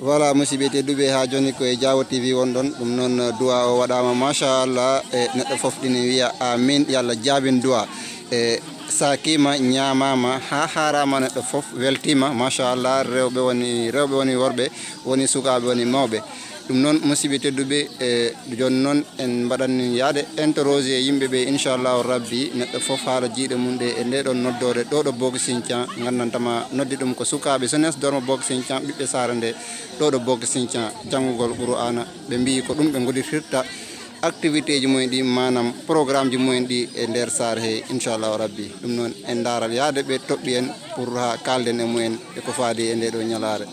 Voilà musidɓe tedduɓe ha joni koye Diawo TV wonɗon ɗum noon duwa o waɗama machallah e neɗɗo foof ɗine wiya amin yo Allah jaabin duwa e sakima ñamama ha harama neɗɗo foof weltima machallah rewɓe woni worɓe woni sukaɓe woni mawɓe ɗum noon musidɓe tedduɓe e joni noon en mbaɗanni yaade interrogé yimɓeɓe inchallahu rabbi neɗɗo foof haala jiiɗe mum ɗe e nde ɗon noddore ɗo ɗo Boki Sinthian gandantama noddi ɗum ko sukaɓe jeunesse dormo Boki Sinthian ɓiɓɓe sara nde ɗo ɗo Boki Sinthian janggugol Qur'ana ɓe mbi ko ɗum ɓe godditirta activité ji mumen ɗi manam programme ji mumen ɗi e nder sare he inchallahu rabbi ɗum noon en daral yaade ɓe toɓɓi en pour ha kalden e mumen e ko faadi e nde ɗo ñalare.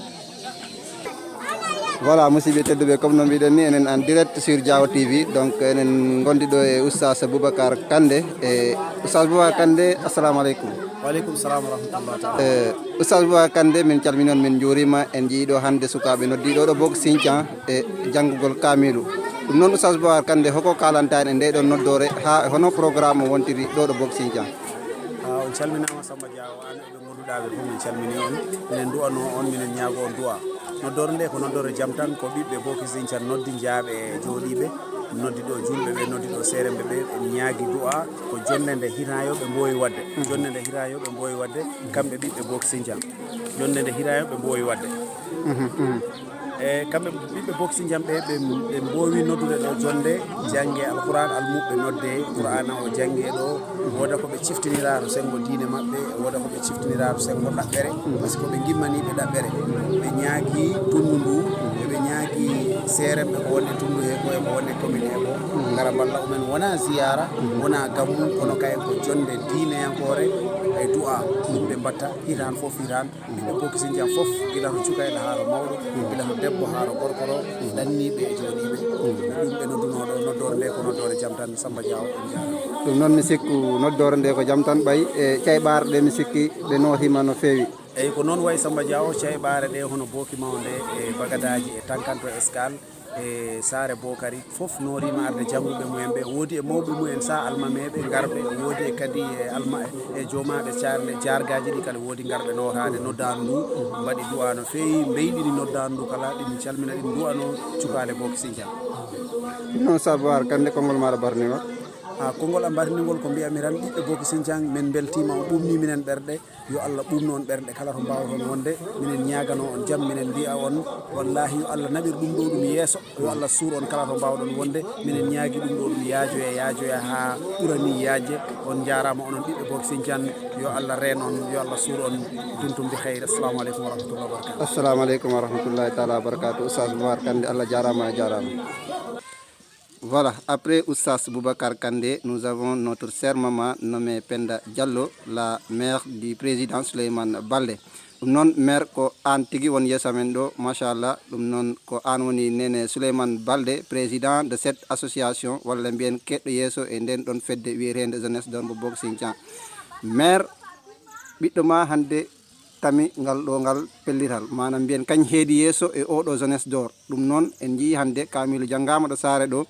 Voilà musidɓe tedduɓe comme no mbiɗen ni enen en direct sur Diawo TV donc enen gondi ɗo e oustaz Boubacar Kandé e oustaz Boubacar Kandé assalamu aleykum. Waleykum salam wa rahmatullah taala. oustaz Boubacar Kandé min calmini on min juurima en jiiɗo hande sukaɓe noddiɗo ɗo Boki Sinthian e janggugol kamilu ɗum noon oustaz Boubacar Kandé hoko kalanta en e nde ɗon noddore ha hono programme o wontiri ɗo ɗo Boki Sinthian. On calminama Samba Diawo an eɓe gonduɗaɓe fof min calmini on minen duwano on minen ñaago on duwa noddore nde ko noddore jaam tan ko ɓiɓɓe Boki Sinthian noddi jaaɓe e jooɗiɓe noddi ɗo julɓe ɓe noddi ɗo seremɓe ɓe ɓe ñaagui du'a ko jonde nde hirayo ɓe mbowi wadde jonde nde hirayo ɓe mbowi wadde kamɓe ɓiɓɓe Boki Sinthian jonde nde hirayo ɓe mbowi wadde e kamɓe ɓiɓɓe Boki Sinthian ɓe mbowi noddude ɗo jonde jangge alquran almuɓe nodde Qur'ana o jangge ɗo woda koɓe ciftinira to sengo diine mabɓe woda koɓe ciftinira to sengo ɗaɓɓere par ce que ɓe gimmaniɓe ɗaɓɓere ɓe ñaagui tundu ndu eɓe ñaagui seremɓe ko wonde tundu he ko e ko wonde commune he ko gara balla umen wona ziyara wona gammu kono kayen ko jonde diineyankore e du'a ɓe mbatta hitan foof hitan ɓiɓɓe Boki Sinthian foof gila to cukayɗo haaro mawɗo gila to debbo haaro gorkoro ɗanniɓe e jooɗiɓe ɗum ɓe noddunoɗo noddore nde ko noddore jaam tan Samba Diawo en jarama ɗum noon mi sikku noddore nde ko jaam tan ɓayi e ƴayɓare ɗe mi sikki ɓe nootima no fewi. eyyi ko noon wayi Samba Diawo ceyɓare ɗe hono Boki Mawde e bagadaji e Tankanto Escale e Sare Bokari foof norima arde jangguɓe mumen ɓe woodi e mawɓe mumen sa almameɓe garɓe woodi e kadi e alma e jomaɓe carle jargaji ɗi kala woodi garɓe notade noddadu ndu mbaɗi du'a no fewi beyɗini noddadu ndu kala ɗimin calmina ɗin du'ano cukale Boki Sinthian non savoir Kandé konngol maɗa barniwa konngol am mbarnigol ko mbiyami tan ɓiɓɓe Boki Sinthian min beltima o ɓumni minen ɓerɗe yo Allah ɓumno on ɓerɗe kala to mbawton wonde minen ñagano on jaam minen mbiya on wallahi yo Allah naɓir ɗum ɗo ɗum yesso yo Allah suur on kala to mbawɗon wonde minen ñaagui ɗum ɗo ɗum yaajoya ha ɓurani yaajde on jarama onon ɓiɓɓe Boki Sinthian yo Allah reen on yo Allah suur on dumtum bi khayr assalamu aleykum wa rahmatullahi wa barakatuh. assalamu aleykum wa rahmatullahi taala wa barakatuh oustaz Boubacar Kandé Allah jarama jarama. Voilà, après Oustaz Boubacar Kandé, nous avons notre chère maman nommée Penda Diallo, la mère du président Souleymane Baldé. Ɗum noon mère ko an tigi won yeeso men ɗo machallah ɗum noon ko an woni nene Souleymane Baldé président de cette association walla mbiyen keɗɗo yeeso e nden ɗon fedde wiyetede jeunesse dormo Boki Sinthian. Mère ɓiɗɗo ma hande tami ngal ɗo ngal pellital manam mbiyen kañ heedi yeeso e oɗo jeunesse dor ɗum noon en jii hande kamilu janggama ɗo saare ɗo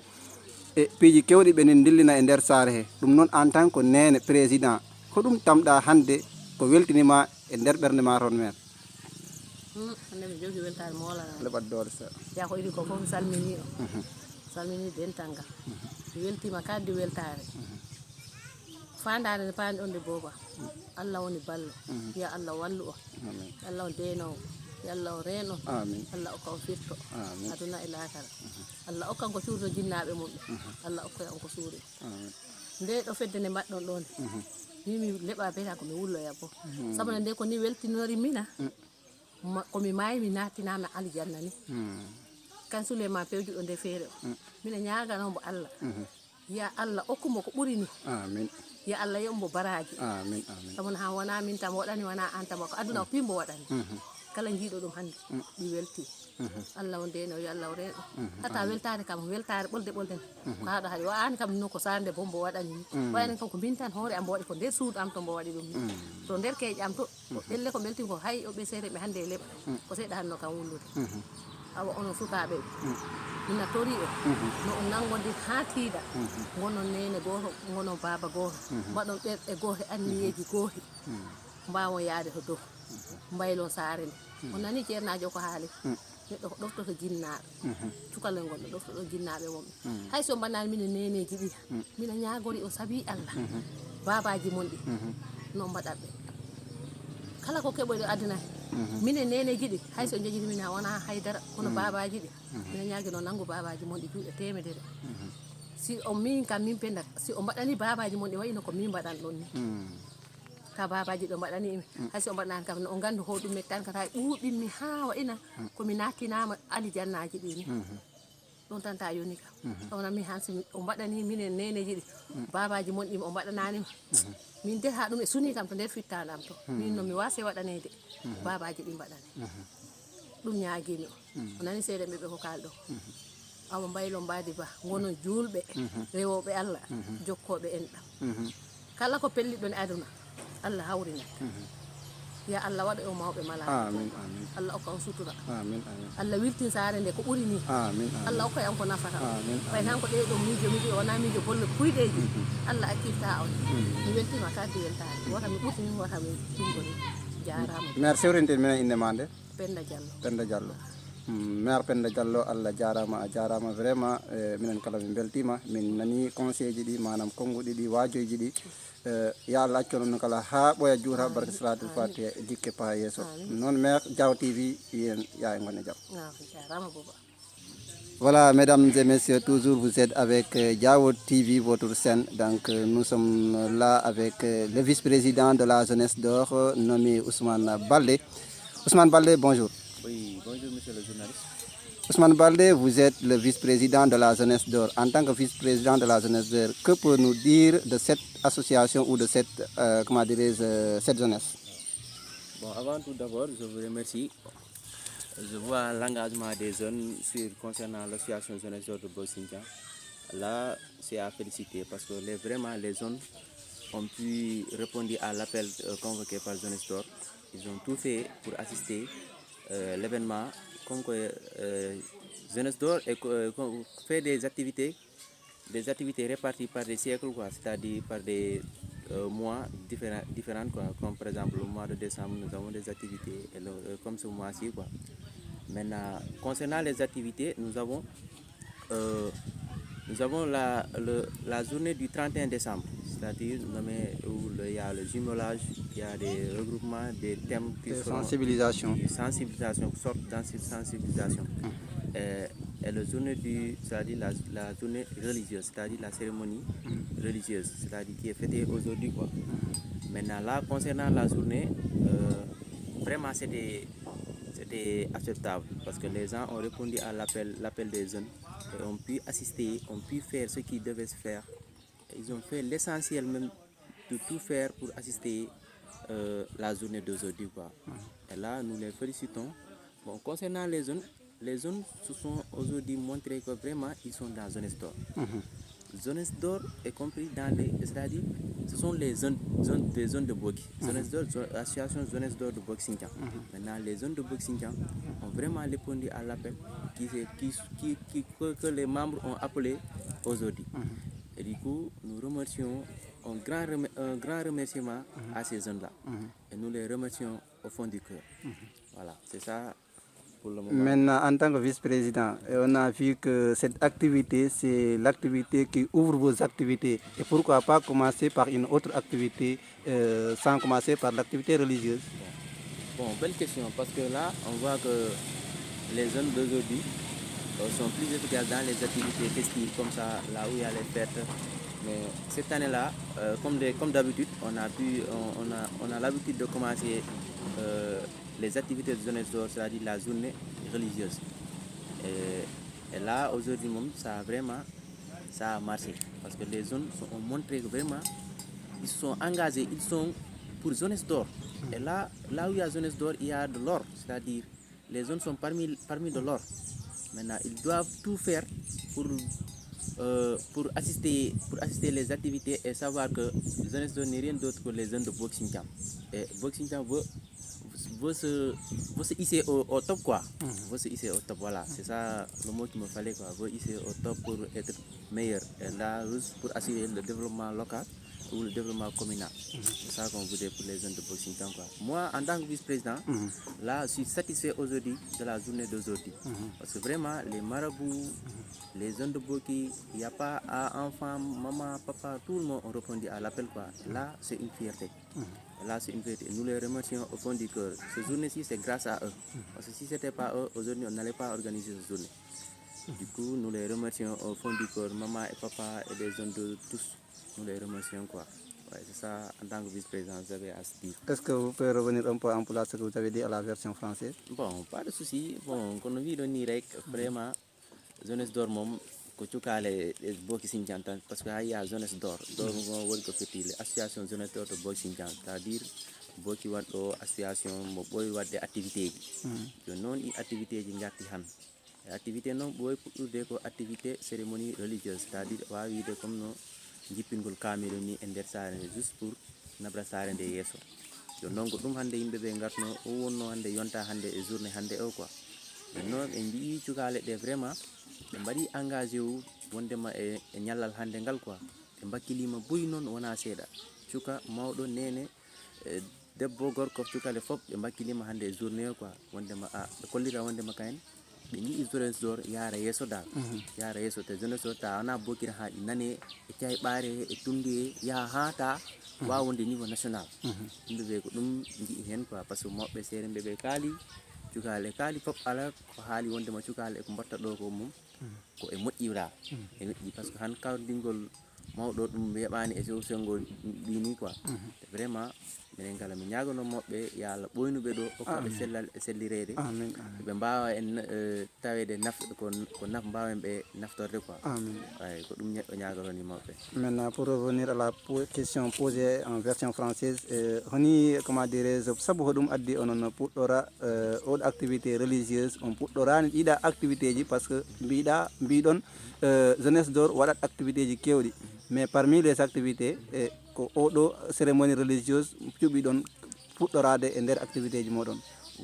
e piiji kewɗi ɓenin dillina e nder saare he ɗum noon en tant que nene président ko ɗum tamɗa hande ko weltinima e nder ɓernde ma toon men. hande mi jogi weltare mo wala leɓaddore sa ya ko iɗi ko fof mi salmini o salmini dental ngal mi weltima kaddi weltare fandare nde paani on de booba Allah woni ballo ya Allah wallu o Allah o denowo ya Allah o reen on Allah okka o firto aduna e lakara Allah okkan ko suurto jinnaɓe mumɓe Allah okkoya on ko suuri nde ɗo fedde nde mbaɗɗon ɗon mimi leɓa beta komi wulloya bo sabuna nde ko ni weltinori mina komi maayi mi nattinama aljanna ni kan Souleymane pewjuɗo nde feere o mina ñaganomo Allah ya Allah okkumo ko ɓuri ni ya Allah yombo baraji sabuna han wona min tam waɗani wona an tam ko aduna ko pimbo waɗani kala jiiɗo ɗum hande ɗi welti Allah on deno yo Allah o reeɗo tata weltare kam weltare ɓolde ko haɗo hay wani kam no ko sande bombo waɗani ni wayani kam ko min tan hoore am waɗi ko nder suudu am to mbo waɗi ɗum ni to nder keeƴe am to elle ko belti ko hay o ɓe seereɓe hande e leɓa ko seeɗa hanno kam wullude awa onon sukaɓe mina tori o no on nangodir ha tiiɗa gonon nene goto gonon baba goto mbaɗon ɓerɗe goto anniyeji gooti mbawon yaade to dow mbaylon saare nde on nani ceernajo ko haali neɗɗo ko ɗoftoto ginnaaɓe cukalel ngol ɗo ɗoftoɗo ginnaaɓe wonɓe hay so mbaɗnaani minen neneji ɗi mina ñaagori o sabi Allah babaji mon ɗi no mbaɗat ɓe kala ko keɓoyɗo aduna minen neneji ɗi hay so jejiti min ha wona haydara kono babaji ɗi mina ñaagi noon nanngu babaji mon ɗi juuɗe temedere si o min kam min penda si o mbaɗani babaji mon ɗi wayino ko min mbaɗan ɗon ni ka babaji ɗo mbaɗani imi hay so o mbaɗnani kam o gandu ho ɗum mettankata e ɓuuɓinmi ha wayina komi nattinama alijannaji ɗi ni ɗon tan ta yoni kam ɗowna min hansi o mbaɗani minen neneji ɗi babaji mon ɗi o mbaɗananima min de ha ɗum e suni kam to nder fittaɗam to min no mi wasi waɗanede babaji ɗi mbaɗani ɗum ñaguimi o nani seeɗa ɓeɓe ko kalɗo awa mbaylo mbadi ba gonon julɓe rewoɓe Allah jokkoɓe enɗam kala ko pelliɗon e aduna Allah hawrina ya Allah waɗa o mawɓe malaka amin amin Allah okka on sutura amin amin Allah wiltin saare nde ko ɓuri ni amin Allah okka en ko nafata amin ɓay tan ko ɗe ɗo miijo wona miijo bolle kuyɗeji Allah akkirta on mi weltima kaddi weltare wata mi ɓurtini wata mi tingoni jarama maire sewrinten minen inde ma nde Penda Diallo Penda Diallo maire Penda Diallo Allah jarama a jarama vraiment minen kala min beltima min nani conseil ji ɗi manam konguɗi ɗi wajoji ɗi ya Allah accu non kala ha ɓoya juuta barke salatul fatiha e dikke pa yesso non maire Diaw TV yen ya e gonne jaam jarama boba. Voilà, mesdames et messieurs, toujours vous êtes avec Diaw TV, votre scène. Donc, nous sommes là avec le vice-président de la Jeunesse d'Or, nommé Ousmane Baldé. Ousmane Baldé, bonjour. Oui, bonjour monsieur le journaliste. Ousmane Baldé, vous êtes le vice-président de la Jeunesse d'Or. En tant que vice-président de la Jeunesse d'Or, que peut nous dire de cette association ou de cette, comment dirais-je, cette jeunesse? Bon, avant tout d'abord, je vous remercie. Je vois l'engagement des jeunes concernant l'association Jeunesse d'Or de Bosintia. Là, c'est à féliciter parce que vraiment les jeunes ont pu répondre à l'appel convoqué par Jeunesse d'Or. Ils ont tout fait pour assister l'événement. Comme que Jeunesse d'Or fait des activités réparties par des siècles, c'est-à-dire par des mois différents, quoi. Comme par exemple le mois de décembre, nous avons des activités comme ce mois-ci. Maintenant, concernant les activités, nous avons la journée du 31 décembre, c'est-à-dire où il y a le jumelage, il y a des regroupements, des thèmes qui sont sensibilisation. Sorte de sensibilisation. Et la journée c'est-à-dire la journée religieuse, c'est-à-dire la cérémonie religieuse, c'est-à-dire qui est fêtée aujourd'hui, quoi. Maintenant, là, concernant la journée, vraiment c'était acceptable parce que les gens ont répondu à l'appel des jeunes et ont pu assister, ont pu faire ce qu'ils devaient faire. Ils ont fait l'essentiel même de tout faire pour assister la journée d'aujourd'hui, quoi. Et là, nous les félicitons. Bon, concernant les jeunes se sont aujourd'hui montré que vraiment ils sont dans Jeunesse d'Or. Jeunesse d'Or est compris dans c'est-à-dire ce sont les zones de Boki. Jeunesse d'Or, l'association Jeunesse d'Or de Boxinkian. Maintenant, les zones de Boxinkian ont vraiment répondu à l'appel que les membres ont appelé aujourd'hui. Et du coup, nous remercions un grand remerciement à ces zones-là. Et nous les remercions au fond du cœur. Voilà, c'est ça. Maintenant, en tant que vice-président, on a vu que cette activité, c'est l'activité qui ouvre vos activités. Et pourquoi pas commencer par une autre activité sans commencer par l'activité religieuse? Bon, belle question, parce que là, on voit que les jeunes d'aujourd'hui sont plus efficaces dans les activités festives, comme ça, là où il y a les fêtes. Mais cette année-là, comme d'habitude, on a l'habitude de commencer les activités de Jeunesse d'Or, c'est-à-dire la journée religieuse. Et là, aujourd'hui, ça a marché. Parce que les jeunes ont montré que vraiment, ils sont engagés, ils sont pour Jeunesse d'Or. Et là où il y a Jeunesse d'Or, il y a de l'or. C'est-à-dire, les jeunes sont parmi de l'or. Maintenant, ils doivent tout faire pour assister les activités et savoir que Jeunesse d'Or n'est rien d'autre que les jeunes de Boxing Camp. Et Boxing Camp veut se hisser au top, quoi. Veut se hisser au top, voilà. C'est ça le mot qu'il me fallait, quoi. Veut hisser au top pour être meilleur. Et là, juste pour assurer le développement local, ou le développement communal. C'est ça qu'on voudrait pour les zones de boxing. Quoi. Moi, en tant que vice-président, là, je suis satisfait aujourd'hui de la journée d'aujourd'hui. Parce que vraiment, les marabouts, les zones de boxing, il n'y a pas à enfants, maman, papa, tout le monde ont répondu à l'appel. Quoi. Là, c'est une fierté. Là, c'est une fierté. Nous les remercions au fond du cœur. Cette journée-ci, c'est grâce à eux. Parce que si ce n'était pas eux, aujourd'hui, on n'allait pas organiser cette journée. Du coup, nous les remercions au fond du cœur, maman et papa et les zones de tous. Nous les remercions quoi. Ouais, c'est ça, en tant que vice-président, j'avais à se dire. Est-ce que vous pouvez revenir un peu en place ce que vous avez dit à la version française? Bon, pas de souci. Bon, quand on vit dans l'Irak, vraiment, jeunesse d'or, que tu as les boxing parce qu'il y a jeunesse d'or. D'or, on voit que l'association jeunesse d'or de boxing, c'est-à-dire, boki waddo association mo boy wadde activité ji non i activité ji ngati han activité non boy puɗɗurde ko activité cérémonie religieuse c'est-à-dire wawide comme no jippingol kamero ni e nder saare juste pour nabra saare nde yesso yo non ko ɗum hande yimɓe ɓe gartno o wonno hande yonta hande e journée hande o quoi non ɓe mbii cukale ɗe vraiment ɓe mbaɗi engagé wu wondema e ñallal hande ngal quoi ɓe mbakkilima boyi noon wona seeɗa cuka mawɗo nene debbo gorko cukale fof ɓe mbakkilima hande e journée o quoi wondema ɓe kollira wondema kayen ɓe jii jeunesse d'or yaara yesso dal yaara yesso te jeunesse d'or ta wona bokira ha ɗi nane e cayɓare e tundu e yaha ha ta wawa wonde niveau national yimɓe ɓe ko ɗum jii hen quoi par ce que mawɓe seeremɓe ɓe kaali cukale kaali fof ala ko haali wondema cukale ko mbatta ɗo ko mum ko e moƴƴira e moƴƴi par ce que han kawdingol mawɗo ɗum weɓani e sew sengol mbini quoi vraiment minen kala mi ñagono moɓɓe yo Allah ɓoynuɓe ɗo hokkaɓe sellal e sellirede ɓe mbawa en tawede ko naf mbawen ɓe naftorde quoi ay ko ɗum neɗɗo ñagoroni moɓɓe. Maintenant pour revenir à la question posée en version française honi comment dirais-je saabu hoɗum addi onon puɗɗora oɗo activité religieuse on puɗɗorani ɗiɗa activité ji par ce que mbiɗon jeunesse d'or waɗat activité ji kewɗi mais parmi les activités ko oɗo cérémonie religieuse cuɓiɗon puɗɗorade e nder activité ji moɗon.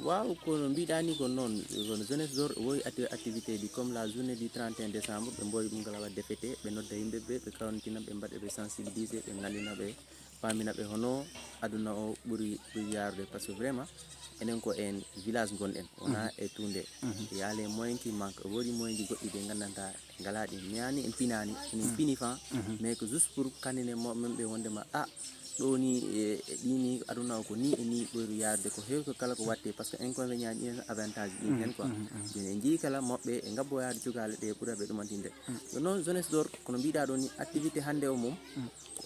Waaw kono mbiɗani ko noon kono jeunesse d'or wowi activité ji comme la journée du 31 décembre ɓe mbowi ɗum ngal wadde fêté ɓe nodda yimɓe ɓe ɓe kawnitina ɓe mbaɗa ɓe sensibilisé ɓe gandina ɓe pamina ɓe hono aduna o ɓuuri yarude par ce que vraiment enen ko en village gonɗen wona e tunde il y a les moyens qui manque woodi moyen ji goɗɗi ɗi gandanta ngalaɗi miyani en pinani enen pini fan mais que juste pour kandine men ɓe wondema ɗo ni e ɗini aduna o ko ni e ni ɓoyru yarde ko heewi ko kala ko watte par ce que inconvénient ɗi hen avantage ɗin hen quoi joni en jii kala moɓɓe e gabboyade cukale ɗe ɓuuraɓe ɗumantinde ɗo noon jeunesse d'or kono mbiɗa ɗo ni activité hande o mum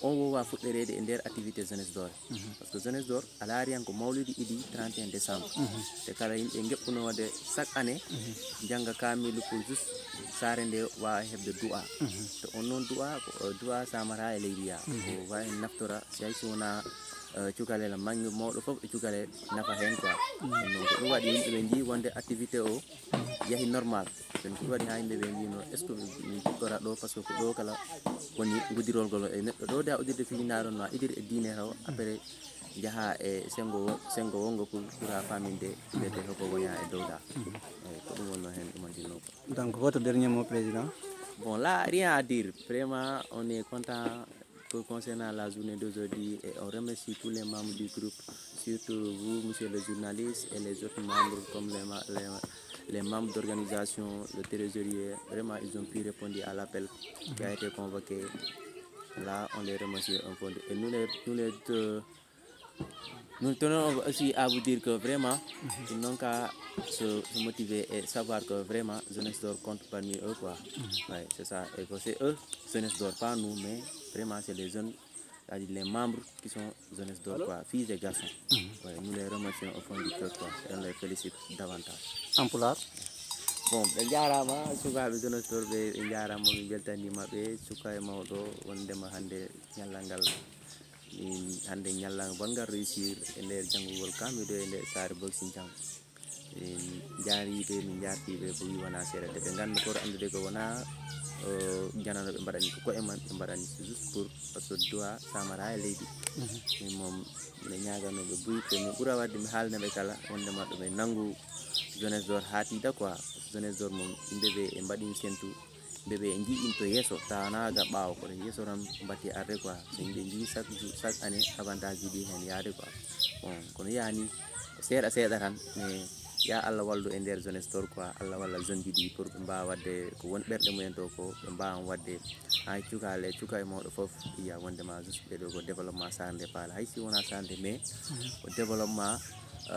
on wowa fuɗɗerede e nder activité jeunesse d'or par ce que jeunesse d'or a laari han ko mawlidi idi 31 décembre te kala yimɓe geɓɓuno wadde chaque année jangga kamilu pour juste saare nde wawa hebde du'a to on noon du'a ko du'a samata e leydi ya ko wawi naftora si hay so wona cukale la mangi mawɗo fof e cukale nafa hen quoi non ko ɗum waɗi yimɓe ɓe jii wonde activité o yahi normal ɗum ɗum waɗi ha yimɓe ɓe mbino est ce que min puɗɗora ɗo par ce que ko ɗo kala woni guddirol gol e neɗɗo ɗo da udirde fijinaro no idir e diine taw après jaha e sengo wongo pour ha faminde ɓete hoko woña e dowda eyyi ko ɗum wonno hen ɗumantino ko donc votre dernier mot président. Bon là rien à dire vraiment on est content concernant la journée d'aujourd'hui et on remercie tous les membres du groupe, surtout vous, monsieur le journaliste, et les autres membres comme les membres d'organisation, le trésorier. Vraiment, ils ont pu répondre à l'appel qui a été convoqué. Là, on les remercie un peu. Et nous tenons aussi à vous dire que vraiment, ils n'ont qu'à se motiver et savoir que vraiment, jeunesse d'or compte parmi eux. Quoi. Ouais, c'est ça. Et que c'est eux, jeunesse d'or, pas nous, mais vraiment, c'est les jeunes, c'est-à-dire les membres qui sont jeunesse d'or, quoi, filles et garçons. Ouais, nous les remercions au fond du cœur quoi, et on les félicite davantage. En pulaar. Bon, ɓe jarama sukaɓe jeunesse d'or ɓe jarama min beltanima ɓe suka e mawɗo wondema hande ñallal ngal hande ñallal bongal réussir e nder janggugol kamiɗo e nder saare boxing jang jaariɓe min jartiɓe bo wi wona seeɗa de ɓe ganda koto andude ko wona janano ɓe mbaɗani ko koye man ɓe mbaɗani juste pour par ce que dowa samata e leydi min moom mine ñaganoɓe buyte min ɓuura wadde mi haalnaɓe kala wondema ɗo ɓe nanggu jeunesse d'or haatida quoi jeunesse d'or moom yimɓe ɓe e mbaɗin sentu bébé nji into yeso ta na ga bawo ko yeso ran batti arre quoi so yimɓe nji chaque année avantage ji ɗi hen yaade quoi bon kono yani seeɗa tan mais ya Allah wallu e nder jeunesse tor quoi Allah walla jeune ji ɗi pour ɓe mbawa wadde ko won ɓerɗe mumen to ko ɓe mbawa wadde hay cuka e mawɗo foof iya wondema juste ɓeɗo ko développement sarde paala hay si wona sarde mais ko développement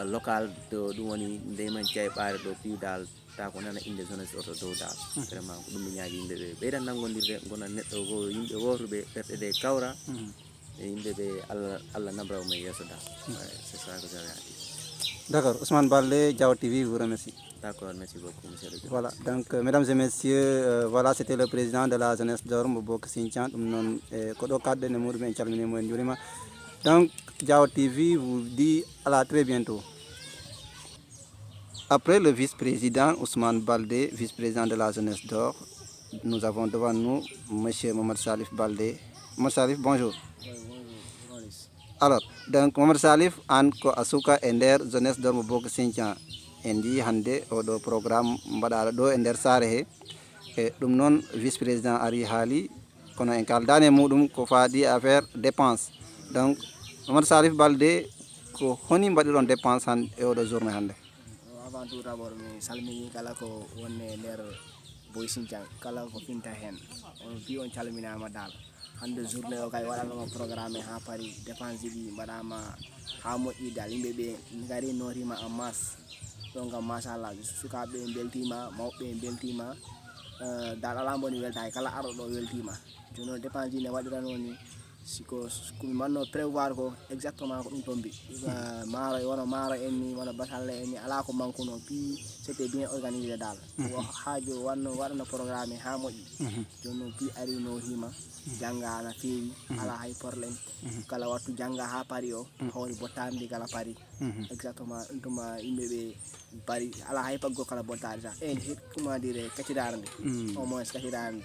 local to ɗum woni ndemen ɓaare ɗo piwdal ta ko nana inde jeunesse oto dow dal vraiment ko ɗum mi ñaagi yimɓeɓe ɓeyɗan nangodirde gona neɗɗo ko yimɓe wotuɓe ɓerɗe ɗe kawra e yimɓeɓe Allah nabrawo men yesso dal c'est ça que j'avais à dire. D'accord, Ousmane Baldé, Diao TV vous remercie. D'accord, merci beaucoup monsieur le directeur. Voilà, donc mesdames et messieurs, voilà, c'était le président de la jeunesse d'Or Mbok Sinthian ɗum non ko ɗo kadde ne muɗum en calminimo en jurima. Donc Diao TV vous dit à la très bientôt. Après le vice-président Ousmane Baldé, vice-président de la jeunesse d'Or, nous avons devant nous monsieur Mohamed Salif Baldé. Mohamed Salif, bonjour. Alors, donc Mohamed Salif an ko asuka e nder jeunesse d'Or Mbok Sinthian en ji hande oɗo programme mbaɗaɗo ɗo e nder saare he e ɗum noon vice-président ari haali kono en kaldani e muɗum ko faadi affaire dépense. Donc Mohamed Salif Baldé ko honi mbaɗiɗon dépense hande e oɗo journée hande? Avant tout d'abord mi salmini kala ko wonne nder Boy Sinthian kala ko finta hen on fi on calminama dal hande journée o kay waɗanoma programme ha paari dépense ɗi mbaɗama ha moƴƴi dal yimɓeɓe gari notima en masse donc machallah sukaɓe beltima mawɓe beltima dal ala mboni weltaki kala arɗo ɗo weltima joni noon dépense ɗi ne waɗiranoni siko komi manno prévoir ko exactement ko ɗum tombi maaro wona maaro en ni wona basalle en ni ala ko manqueno puis c'était bien organisé dal haajo waɗano programme ha moƴƴi joni noon puis ari no hima jangga ana feewi ala hay probléme kala wattu jangga ha paari o hawri bottandi kala paari exactement ɗum tuma yimɓeɓe paari ala hay paggo kala bottade sa en comment dire kaccidare nde au moins kaccidare nde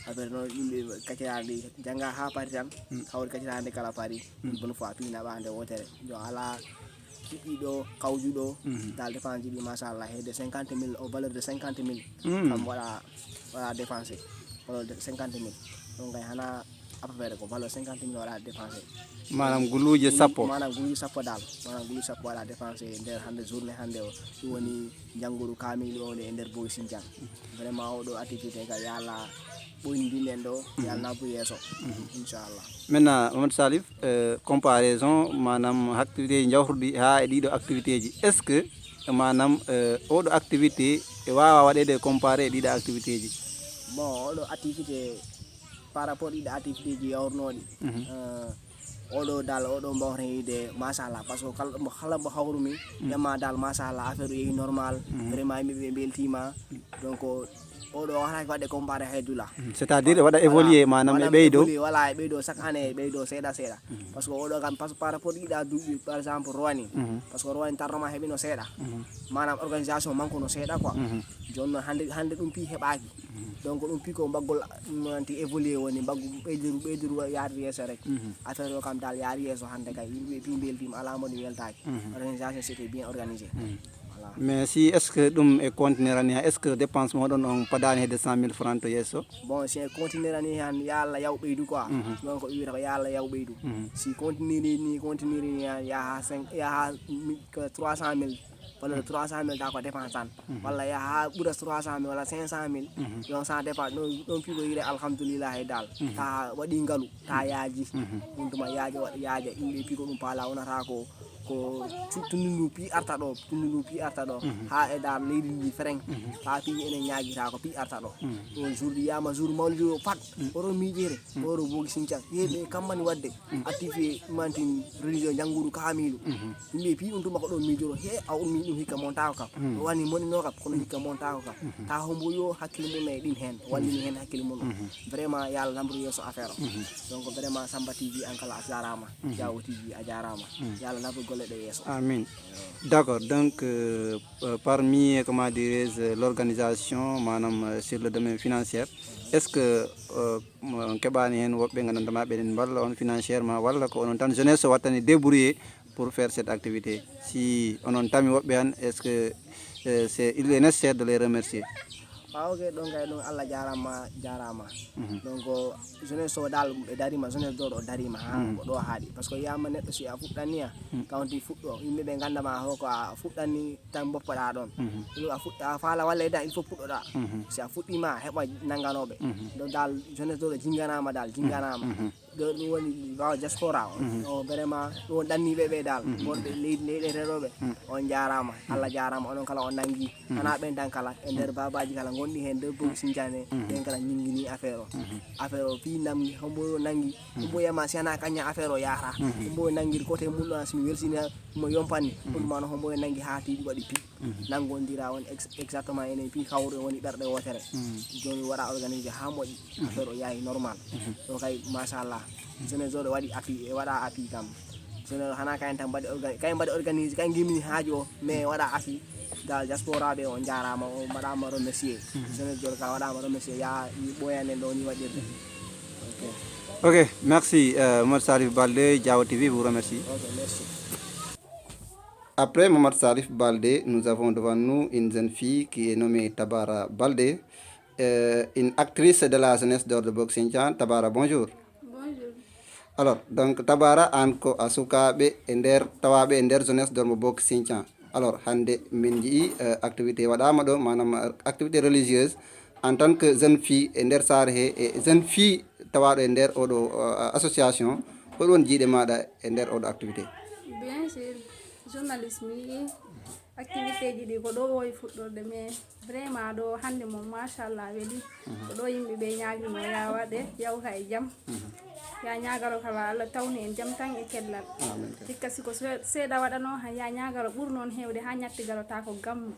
affaire noon yimɓe kaccidare nde jangga ha paari tan hawri kaccidare nde kala paari bonne fois puis naɓa nde wotere jo ala kiɗɗiɗo kawjuɗo dal dépense ji ɗi machallah hedde 50 000 au valeur de 50 000 kam waɗa dépensé valeur de 50 000 donc kay hana à peu près ko valeur 50 000 waɗa dépensé manam guluuje sappo manam guluuje sappo dal manam guluuje sappo waɗa dépensé nder hande journée hande o ɗum woni janggoru kamil o e nder Boy Sinthian vraiment oɗo activité ka yo Allah ɓoynidinden ɗo yo Allah nabbu yesso inchallah. Maintenant Mohamed Salif comparaison manam activité ji jawtuɗi ha e ɗiɗo activité ji est ce que manam oɗo activité e wawa waɗede comparé e ɗiɗo activité ji? Bon oɗo activité par rapport ɗiɗo activité ji yawrnoɗi oɗo dal oɗo mbawten yide machallah par ce que kala mbo hawrumi ƴamma dal machallah affaire o yeehi normal vraiment yimɓeɓe beltima donc oɗo wataki waɗde comparé hay dula c'est à dire waɗa évoluer manam e ɓeydo voilà e ɓeydo chaque année e ɓeydo seeɗa seeɗa par ce que oɗo kam par rapport ɗiɗa duuɓi par exemple rowani par ce que rowani tardement heeɓino seeɗa manam organisation manque no seeɗa quoi joni noon hande ɗum pi heɓaki donc ɗum pi ko mbaggol nanti évoluer woni mbaggu ɓeydiru yaade yesso rek affaire o kam dal yaari yesso hande kay yimɓe pi beltima ala moni weltaki organisation c'était bien organisé. Mais si est ce que ɗum e continuer ani est ce que dépense moɗon on padani hedde 100 000 francs to yesso? Bon si continuer ani han ya Allah yaw ɓeydu quoi donc ko wiwata ko ya Allah yaw ɓeydu si continuer ni yaha 300 000 walla 300 000 ta ko dépense tan walla yaha ɓuura 300 000 walla 500 000 donc sans dépense ɗon pigo yire alhamdoulillahi dal ta waɗi ngaalu ta yaaji ɗum tuma yaaja yimɓe pigo ɗum paala wonata ko tundu pi arta ɗo ha e dal leydi ndi freng ha pi enen ñaguita ko pi arta ɗo ɗon jour ɗi yama jour mawlidi o pat oɗo miƴere oɗo Boy Sinthian yeɓe kammani wadde activité mantin religieux janggudu kamilu yimɓe pi ɗum tuma ko ɗon miijoro he a ummi ɗum hikka montako kam o wani monino kam kono hikka montako kam ta hombo yo hakkille mum e ɗin hen wallini hen hakkille mum vraiment yo Allah nambru yesso affaire o donc vraiment Samba TV an kala a jarama Diao TV a jarama yo Allah nambru golle ɗe yesso. Amin. D'accord, donc parmi comment dirais l'organisation manam sur le domaine financier est ce que on keɓani hen woɓɓe gandantama ɓeɗen balla on financièrement walla ko onon tan jeunesse o wattani débrouiller pour faire cette activité? Si onon tami woɓɓe han est ce que il est nécessaire de les remercier? ok ɗon kay ɗum Allah jarama donc jeunesse o dal ɓe darima jeunesse ɗo ɗo darima ha ko ɗo haaɗi par ce que yiyama neɗɗo si a fuɗɗanni a kawti fuɗɗo yimɓeɓe gandama hoko a fuɗɗanni tan boppaɗa ɗon a fuɗɗa faala walla da il faut puɗɗoɗa si a fuɗɗima a heɓa nanganoɓe ɗo dal jeunesse ɗo ɗo jinganama ɗo ɗum woni wawa diaspora o vraiment ɗum woni ɗanniɓe dal gonɓe leyɗe reɗoɓe on jarama Allah jarama onon kala on nangui hana ɓen tan kala e nder babaji kala gonɗi hen nder bogi Sindiane ɓen kala ñinguini affaire o fi namdi hombo nangui ɗum yama si hana kaña affaire o yahata hombo nanguiri côté mum ɗon somi welsini mo yompani ɗum mano hombo nangui ha tiɗi waɗi pi nangodira woni exactement enen pi hawre woni ɓerɗe wotere joni waɗa organisé ha moƴƴi affaire o yaahi normal ɗo kay machallah jeunesse oɗo waɗi appui e waɗa appui kam jeunesse hana kayen tan mbaɗi organisé kayen gimini haaju o mais waɗa appui dal diaspora ɓe on jarama o mbaɗama remercier jeunesse joɗo ka waɗama remercier ya ɓoyanen ɗo ni waɗirde Ok, merci Mohamed Salif Baldé, Diao TV vous remercie. ok merci. Après Mohamed Salif Baldé, nous avons devant nous une jeune fille qui est nommée Tabara Baldé, une actrice de la jeunesse d'Or de Sindian. Tabara, bonjour. Bonjour. Alors, donc Tabara anko asukaɓe e nder tawaɓe e nder jeunesse d'Or de Sindian. Alors, hande min jii activité waɗama ɗo manam activité religieuse en tant que jeune fille e nder sare he e jeune fille tawaɗo e nder oɗo association hoɗon jiiɗe maɗa e nder oɗo activité? Bien sûr, journalisme yi activité ji ɗi ko ɗo wowi fuɗɗorde mais vraiment ɗo hande mom machallah weeli ko ɗo yimɓe ɓe ñagrino ya waɗe yawta e jaam ya ñagaro kala Allah tawni en jaam tan e kellal hikka siko seeɗa waɗano han ya ñagaro ɓuuri noon hewde ha ñattigarota ko gammu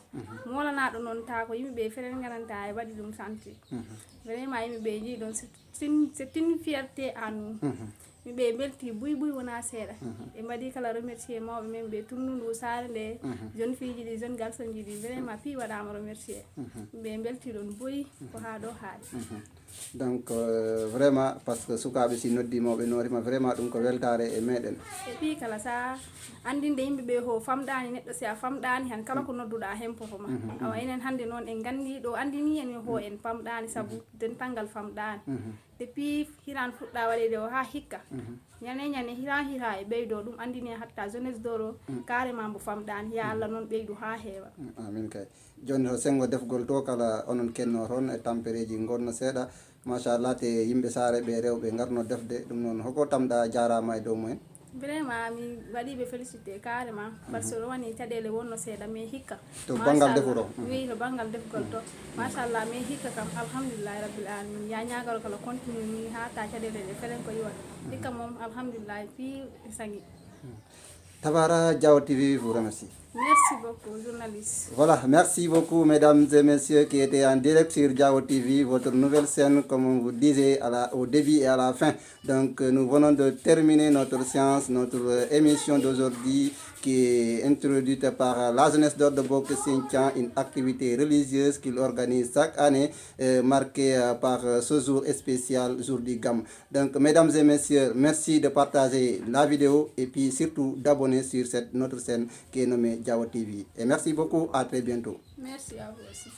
molanaɗo noon ta ko yimɓeɓe feren gananta e waɗi ɗum santi vraiment yimɓeɓe jii ɗon c'est une fierté à nous ɓe belti buy wona seeɗa ɓe mbaɗi kala remercier mawɓe men ɓe tunnundu sare nde jeune fille ji ɗi jeune garçon ji ɗi vraiment pi waɗama remercier ɓe belti ɗon boyi ko ha ɗo haaɗi donc vraiment par ce que sukaɓe si noddimoɓe norima vraiment ɗum ko weltare e meɗen e pi kala sa andinde yimɓeɓe ho famɗani neɗɗo si a famɗani han kala ko nodduɗa hen pofoma awa enen hande noon en gandi ɗo andini en ho en famɗani saabu dentalngal famɗani depuis hiran fuɗɗa waɗede o ha hikka ñane hira e ɓeydo ɗum andini hatta jeunesse doro carrément mo famɗani ya Allah noon ɓeydu ha heewa amin kay joni to sengo defgol to kala onon kenno toon e tampereji gonno seeɗa machallah te yimɓe saare ɓe rewɓe garno defde ɗum noon hoko tamɗa jarama e dow mumen? vraiment mi waɗiɓe félicité carrément par ce que ɗo woni caɗele wonno seeɗa mais hikka to banggal defuro oui to banggal defgol to machallah mais hikka kam alhamdulillahi rabbil alamin ya ñagaro kala continue ni ha ta caɗele ɗe feren ko yiwat hikka moom alhamdulillahi fi sangi. Tabara, Diao TV vous remercie. Merci beaucoup, journaliste. Voilà, merci beaucoup mesdames et messieurs qui étaient en direct sur Diao TV, votre nouvelle scène comme on vous disait au début et à la fin. Donc nous venons de terminer notre séance, notre émission d'aujourd'hui qui est introduite par la jeunesse d'Or de Sindian, une activité religieuse qu'il organise chaque année, marquée par ce jour spécial, jour du Gam. Donc mesdames et messieurs, merci de partager la vidéo et puis surtout d'abonner sur notre chaîne qui est nommée Diao TV. Et merci beaucoup, à très bientôt. Merci à vous aussi.